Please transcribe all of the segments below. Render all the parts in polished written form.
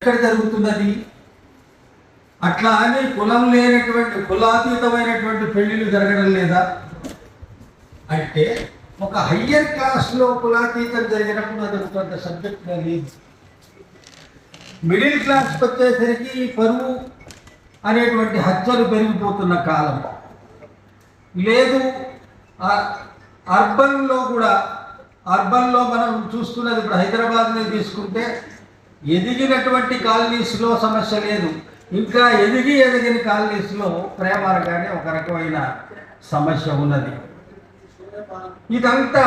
ఎక్కడ జరుగుతున్నది? అట్లా అని కులం లేనటువంటి కులాతీతమైనటువంటి పెళ్లిళ్ళు జరగడం లేదా అంటే ఒక హయ్యర్ క్లాస్లో కులాతీతం జరిగినప్పుడు అది కొంత సబ్జెక్ట్గా లేదు. మిడిల్ క్లాస్కి వచ్చేసరికి పరువు అనేటువంటి హత్యలు పెరిగిపోతున్న కాలం లేదు. అర్బన్లో మనం చూస్తున్నది ఇప్పుడు హైదరాబాద్ని తీసుకుంటే ఎదిగినటువంటి కాలనీస్లో సమస్య లేదు, ఇంకా ఎదిగిన కాలనీస్లో ప్రేమగానే ఒక రకమైన సమస్య ఉన్నది. ఇదంతా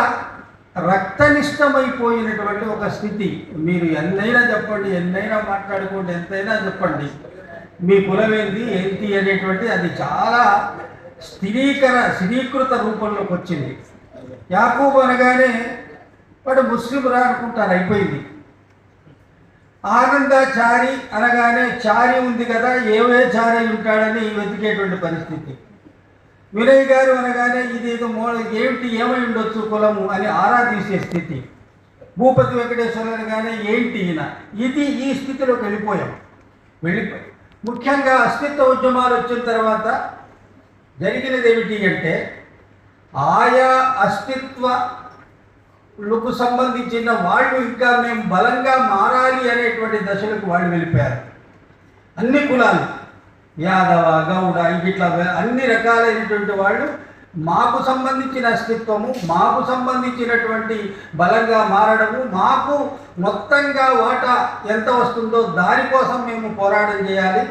రక్తనిష్టమైపోయినటువంటి ఒక స్థితి. మీరు ఎన్నైనా చెప్పండి, ఎన్నైనా మాట్లాడుకోండి, ఎంతైనా చెప్పండి, మీ కులం ఏంటి అనేటువంటి అది చాలా స్థిరీకృత రూపంలోకి వచ్చింది. యాకూబ్ అనగానే వాడు ముస్లిం రా అనుకుంటారు, అయిపోయింది. ఆనందాచారి అనగానే చారి ఉంది కదా, ఏవే చారి ఉంటాడని వెతికేటువంటి పరిస్థితి. వినయ్ గారు అనగానే ఇదేదో ఏమిటి ఏమై ఉండొచ్చు కులము అని ఆరా తీసే స్థితి. భూపతి వెంకటేశ్వర అనగానే ఏంటి ఈయన, ఈ స్థితిలోకి వెళ్ళిపోయాం. ముఖ్యంగా అస్తిత్వ ఉద్యమాలు వచ్చిన తర్వాత జరిగినది ఏమిటి అంటే ఆయా అస్తిత్వలకు సంబంధించిన వాళ్ళు ఇంకా మేము బలంగా మారాలి అనేటువంటి దశలకు వాళ్ళు వెళ్ళిపోయారు. అన్ని కులాలు, యాదవ, గౌడ, ఇట్లా అన్ని రకాలైనటువంటి వాళ్ళు మాకు సంబంధించిన అస్తిత్వము, మాకు సంబంధించినటువంటి బలంగా మారడము, మాకు మొత్తంగా వాటా ఎంత వస్తుందో దానికోసం మేము పోరాటం చేయాలి.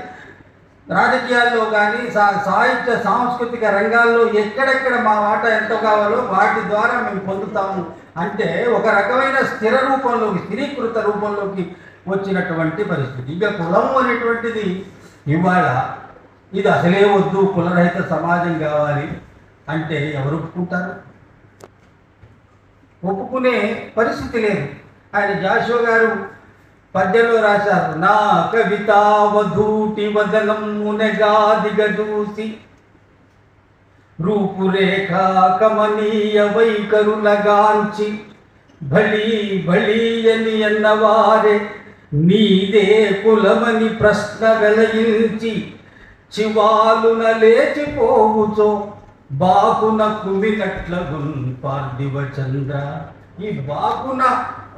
రాజకీయాల్లో కానీ సాహిత్య సాంస్కృతిక రంగాల్లో ఎక్కడెక్కడ మా వాటా ఎంత కావాలో వాటి ద్వారా మేము పొందుతాము అంటే ఒక రకమైన స్థిరీకృత రూపంలోకి వచ్చినటువంటి పరిస్థితి. ఇక కులం అనేటువంటిది ఇవాళ ఇది అసలే వద్దు, కులరహిత సమాజం కావాలి అంటే ఎవరు ఒప్పుకుంటారు? ఒప్పుకునే పరిస్థితి లేదు. ఆయన జాషువా గారు పద్యంలో రాశారు, నా కవితావధూటి వదనమునగా దిగదూసి రూపురేఖ కమనీయ వైకరులగాంచి భళీ భళీయని అన్నవారే నీదే కులమని ప్రశ్న వెలయించి చివాలున లేచిపోవుచో బాకున కుమ్మినట్లగున్ పార్థివ చంద్ర. ఈ బాకున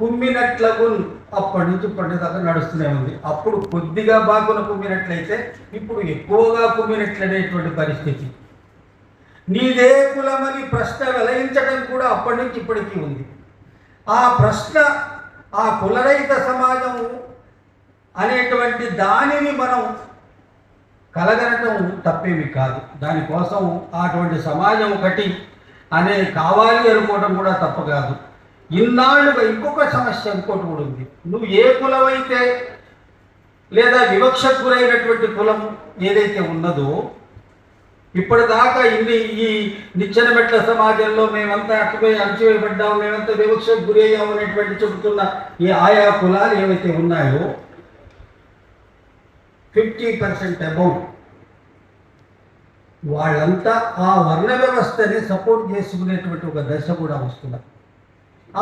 కుమ్మినట్లగున్ అప్పటి నుంచి ఇప్పటిదాకా నడుస్తూనే ఉంది. అప్పుడు కొద్దిగా బాకున కుమ్మినట్లయితే ఇప్పుడు ఎక్కువగా కుమ్మినట్లనేటువంటి పరిస్థితి. నీదే కులమని ప్రశ్న వెలయించడం కూడా అప్పటి నుంచి ఇప్పటికీ ఉంది. ఆ ప్రశ్న, ఆ కులరహిత సమాజము అనేటువంటి దానిని మనం కలగనటం తప్పేమి కాదు. దానికోసం అటువంటి సమాజం ఒకటి కావాలి అనుకోవడం కూడా తప్ప కాదు. ఇన్నాళ్ళుగా ఇంకొక సమస్య ఇంకోటి కూడా ఉంది. నువ్వు ఏ కులమైతే లేదా వివక్షకు గురైనటువంటి కులం ఏదైతే ఉన్నదో ఇప్పటిదాకా ఈ నిచ్చెన మెట్ల సమాజంలో మేమంతా అణచివేయబడ్డాము, మేమంతా వివక్షకు గురయ్యాము అనేటువంటి చెబుతున్న ఈ ఆయా కులాలు ఏవైతే ఉన్నాయో 50% అబౌవ్ వాళ్ళంతా ఆ వర్ణ వ్యవస్థని సపోర్ట్ చేసుకునేటువంటి ఒక దశ కూడా వస్తున్నారు.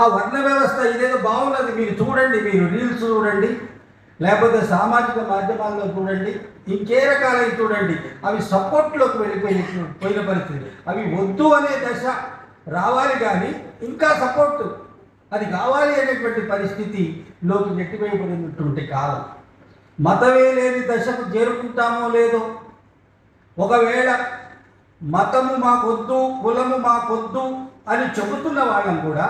ఆ వర్ణ వ్యవస్థ ఇదేదో బాగున్నది, మీరు చూడండి, మీరు రీల్స్ చూడండి, లేకపోతే సామాజిక మాధ్యమాల్లో చూడండి, ఇంకే రకాలైన చూడండి, అవి సపోర్ట్లోకి పోయిన పరిస్థితి. అవి వద్దు అనే దశ రావాలి కానీ ఇంకా సపోర్ట్ అది కావాలి అనేటువంటి పరిస్థితిలోకి నెట్టివేయబడినటువంటి కాలం. మతమే లేని దశకు చేరుకుంటామో లేదో. ఒకవేళ మతము మాకొద్దు, కులము మాకొద్దు అని చెబుతున్న వాళ్ళం కూడా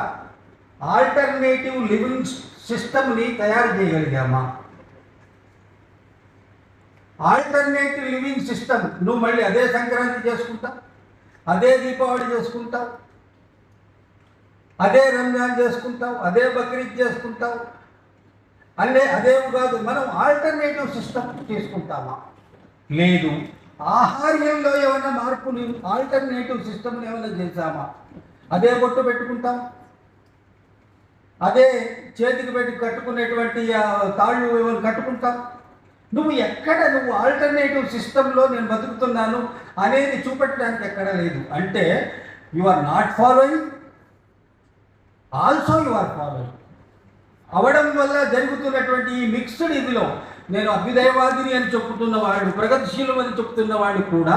ఆల్టర్నేటివ్ లివింగ్ సిస్టమ్ని తయారు చేయగలిగామా? ఆల్టర్నేటివ్ లివింగ్ సిస్టమ్ నువ్వు మళ్ళీ అదే సంక్రాంతి చేసుకుంటావు, అదే దీపావళి చేసుకుంటావు, అదే రంజాన్ చేసుకుంటావు, అదే బక్రీద్ చేసుకుంటావు, అదేం కాదు. మనం ఆల్టర్నేటివ్ సిస్టమ్ తీసుకుంటామా? లేదు. ఆహార్యంలో ఏమైనా మార్పులు ఆల్టర్నేటివ్ సిస్టమ్ని ఏమైనా చేశామా? అదే బొట్టు పెట్టుకుంటాం, అదే చేతికి పెట్టి కట్టుకునేటువంటి తాళ్ళు ఏమైనా కట్టుకుంటాం. నువ్వు ఆల్టర్నేటివ్ సిస్టంలో నేను బతుకుతున్నాను అనేది చూపెట్టడానికి ఎక్కడ లేదు. అంటే you are not following, also you are following అవడం వల్ల జరుగుతున్నటువంటి ఈ మిక్స్డ్ ఇదిలో నేను అభ్యుదయవాదిని అని చెప్తున్న వాళ్ళు, ప్రగతిశీలం అని చెప్తున్న వాళ్ళు కూడా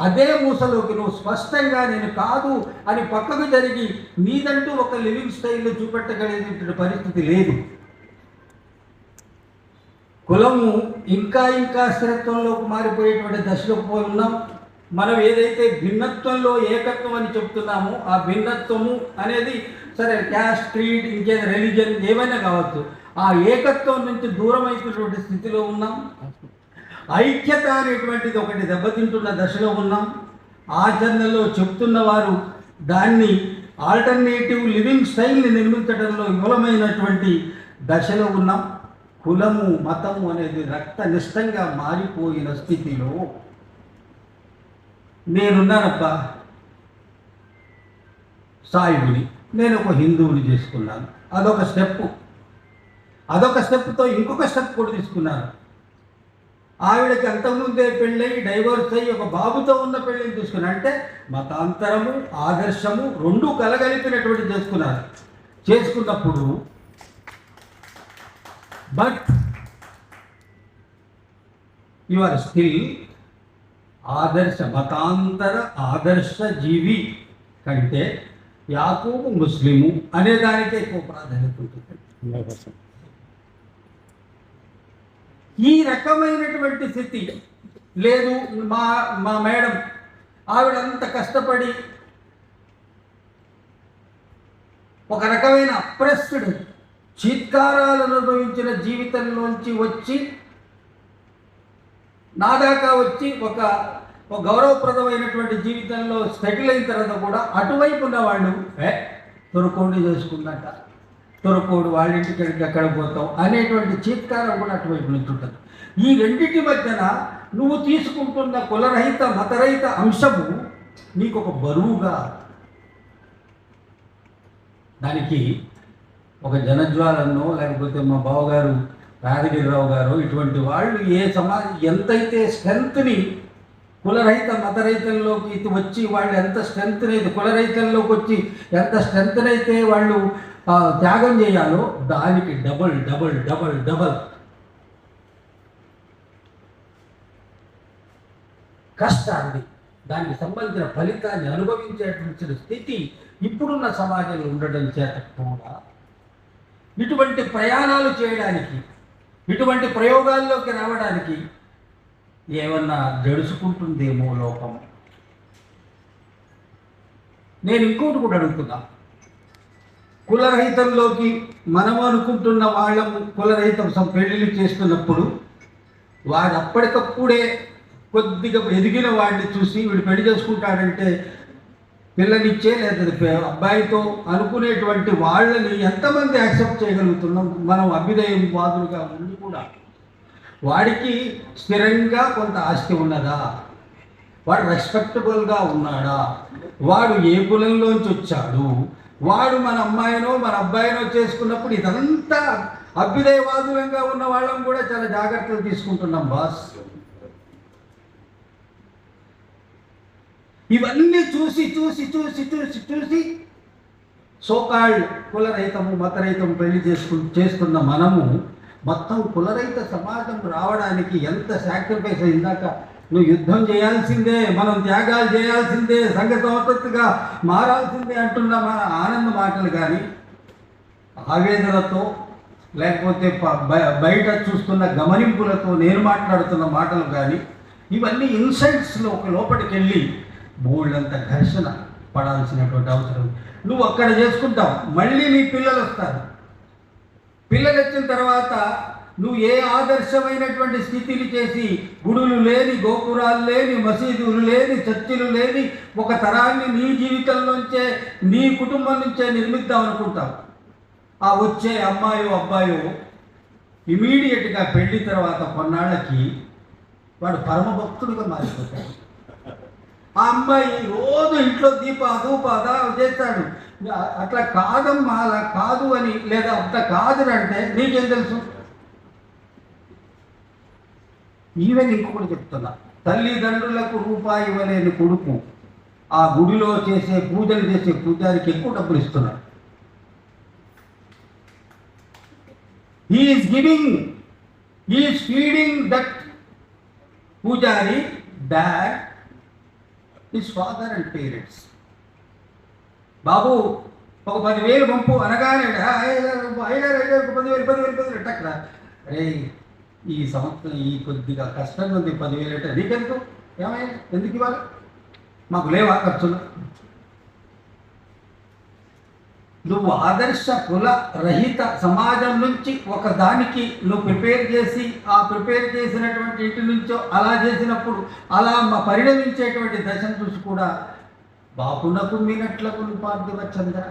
అదే మూసలోకి నువ్వు స్పష్టంగా నేను కాదు అని పక్కకు జరిగి నీదంటూ ఒక లివింగ్ స్టైల్లో చూపెట్టగలిగినటువంటి పరిస్థితి లేదు. కులము ఇంకా ఇంకా స్థిరత్వంలోకి మారిపోయేటువంటి దశలోకి పోయి ఉన్నాం. మనం ఏదైతే భిన్నత్వంలో ఏకత్వం అని చెప్తున్నామో ఆ భిన్నత్వము అనేది సరే క్యాస్ట్, క్రీడ్, ఇంకేదో రిలీజన్ ఏమైనా కావచ్చు, ఆ ఏకత్వం నుంచి దూరం అయిపోయినటువంటి స్థితిలో ఉన్నాం. ఐక్యత అనేటువంటిది ఒకటి దెబ్బతింటున్న దశలో ఉన్నాం. ఆచరణలో చెప్తున్న వారు దాన్ని ఆల్టర్నేటివ్ లివింగ్ స్టైల్ని నిర్మించడంలో విఫలమైనటువంటి దశలో ఉన్నాం. కులము, మతము అనేది రక్తనిష్టంగా మారిపోయిన స్థితిలో నేనున్నానబ్బా, సాయుడిని, నేను ఒక హిందువుని చేసుకున్నాను, అదొక స్టెప్పు. అదొక స్టెప్తో ఇంకొక స్టెప్ కూడా తీసుకున్నాను. ఆవిడకి అంతకుముందే పెళ్ళై డైవర్స్ అయ్యి ఒక బాబుతో ఉన్న పెళ్ళిని తీసుకున్నాను. అంటే మతాంతరము, ఆదర్శము రెండూ కలగలిపినటువంటి చేసుకున్నప్పుడు బట్ యు ఆర్ స్టిల్ మతాంతర ఆదర్శ జీవి కంటే యాకూబు ముస్లిము అనే దానికే ఎక్కువ ప్రాధాన్యత ఉంటుంది. ఈ రకమైనటువంటి స్థితి లేదు. మా మేడం ఆవిడంత కష్టపడి ఒక రకమైన అప్రెస్డ్ చీత్కారాలను అనుభవించిన జీవితంలోంచి వచ్చి నా దాకా వచ్చి ఒక గౌరవప్రదమైనటువంటి జీవితంలో సెటిల్ అయిన తర్వాత కూడా అటువైపు ఉన్న వాళ్ళు తొరకోడి చేసుకుందట, తొరకోడు వాళ్ళింటికి ఎక్కడ పోతావు అనేటువంటి చీత్కారం కూడా అటువైపు నుంచి ఉంటుంది. ఈ రెండింటి మధ్యన నువ్వు తీసుకుంటున్న కులరహిత మతరహిత అంశము నీకు ఒక బరువుగా, దానికి ఒక జనజ్వాలన్నో లేకపోతే మా బావగారు రాజగిరిరావు గారు ఇటువంటి వాళ్ళు ఎంతైతే స్ట్రెంత్ని కులరహిత మతరహితంలోకి వచ్చి వాళ్ళు ఎంత స్ట్రెంత్ని కులరహితంలోకి వచ్చి ఎంత స్ట్రెంత్ని అయితే వాళ్ళు త్యాగం చేయాలో దానికి డబల్ డబల్ డబల్ డబల్ కష్టాన్ని, దానికి సంబంధించిన ఫలితాన్ని అనుభవించేటువంటి స్థితి ఇప్పుడున్న సమాజంలో ఉండడం చేత కూడా ఇటువంటి ప్రయాణాలు చేయడానికి, ఇటువంటి ప్రయోగాల్లోకి రావడానికి ఏమన్నా జడుచుకుంటుందేమో లోకం. నేను ఇంకోటి కూడా అడుగుతున్నా, కులరహితంలోకి మనం అనుకుంటున్న వాళ్ళము కులరహితం పెళ్ళిళ్ళు చేస్తున్నప్పుడు వాడు అప్పటికప్పుడే కొద్దిగా ఎదిగిన వాడిని చూసి వీడు పెళ్లి చేసుకుంటాడంటే పిల్లనిచ్చే లేదా అబ్బాయితో అనుకునేటువంటి వాళ్ళని ఎంతమంది యాక్సెప్ట్ చేయగలుగుతున్నాం మనం? అభ్యుదయం వాదులుగా ఉండి కూడా వాడికి స్థిరంగా కొంత ఆస్తి ఉన్నదా, వాడు రెస్పెక్టబుల్గా ఉన్నాడా, వాడు ఏ కులంలోంచి వచ్చాడు, వాడు మన అమ్మాయినో మన అబ్బాయినో చేసుకున్నప్పుడు ఇదంతా అభ్యుదయవాదులంగా ఉన్న వాళ్ళం కూడా చాలా జాగ్రత్తలు తీసుకుంటున్నాం బాస్. ఇవన్నీ చూసి చూసి చూసి చూసి చూసి సోకాల్డ్ కులరహితము మతరహితము పెళ్లి చేస్తున్న మనము మొత్తం కులరహిత సమాజం రావడానికి ఎంత సాక్రిఫైస్ అయిందాక నువ్వు యుద్ధం చేయాల్సిందే, మనం త్యాగాలు చేయాల్సిందే, సంఘ సంస్కృతిగా మారాల్సిందే అంటున్న మన ఆనంద మాటలు కానీ ఆవేదనతో లేకపోతే బయట చూస్తున్న గమనింపులతో నేను మాట్లాడుతున్న మాటలు కానీ ఇవన్నీ ఇన్సైట్స్లో ఒక లోపలికి వెళ్ళి బోల్డంత ఘర్షణ పడాల్సినటువంటి అవసరం. నువ్వు అక్కడ చేసుకుంటావు, మళ్ళీ నీ పిల్లలు వస్తారు. పిల్లలు వచ్చిన తర్వాత నువ్వు ఏ ఆదర్శమైనటువంటి స్థితిని చేసి గుడులు లేని, గోపురాలు లేని, మసీదులు లేని, చర్చిలు లేని ఒక తరాన్ని నీ జీవితంలోంచే నీ కుటుంబం నుంచే నిర్మిద్దాం అనుకుంటావు. ఆ వచ్చే అమ్మాయో అబ్బాయో ఇమీడియట్గా పెళ్లి తర్వాత కొన్నాళ్ళకి వాడు పరమభక్తుడిగా మారిపోతాడు. ఆ అమ్మాయి రోజు ఇంట్లో ధూపదా చేస్తాడు. అట్లా కాదమ్మా, అలా కాదు అని, లేదా అంత కాదు అంటే నీకేం తెలుసు? ఈవెన్ ఇంకొకటి చెప్తున్నా, తల్లిదండ్రులకు రూపాయి ఇవ్వలేని కొడుకు ఆ గుడిలో చేసే పూజలు చేసే పూజారికి ఎక్కువ డబ్బులు ఇస్తున్నాడు. He is giving is feeding that పూజారి dad his father and parents. బాబు ఒక 10,000 పంపు అనగానే అయ్యగారు 10,000 టక్రా, అరే ఈ సంవత్సరం ఈ కొద్దిగా కష్టంగా ఉంది, 10,000 అంటే నీకెందుకు, ఏమైనా ఎందుకు ఇవ్వాలి, మాకు లేవా ఖర్చులు. నువ్వు ఆదర్శ కుల రహిత సమాజం నుంచి ఒక దానికి నువ్వు ప్రిపేర్ చేసి, ఆ ప్రిపేర్ చేసినటువంటి ఇంటి నుంచో అలా చేసినప్పుడు అలా పరిణమించేటువంటి దశను చూసి కూడా బాపునకు మీనట్లకు పార్థివ చంద్ర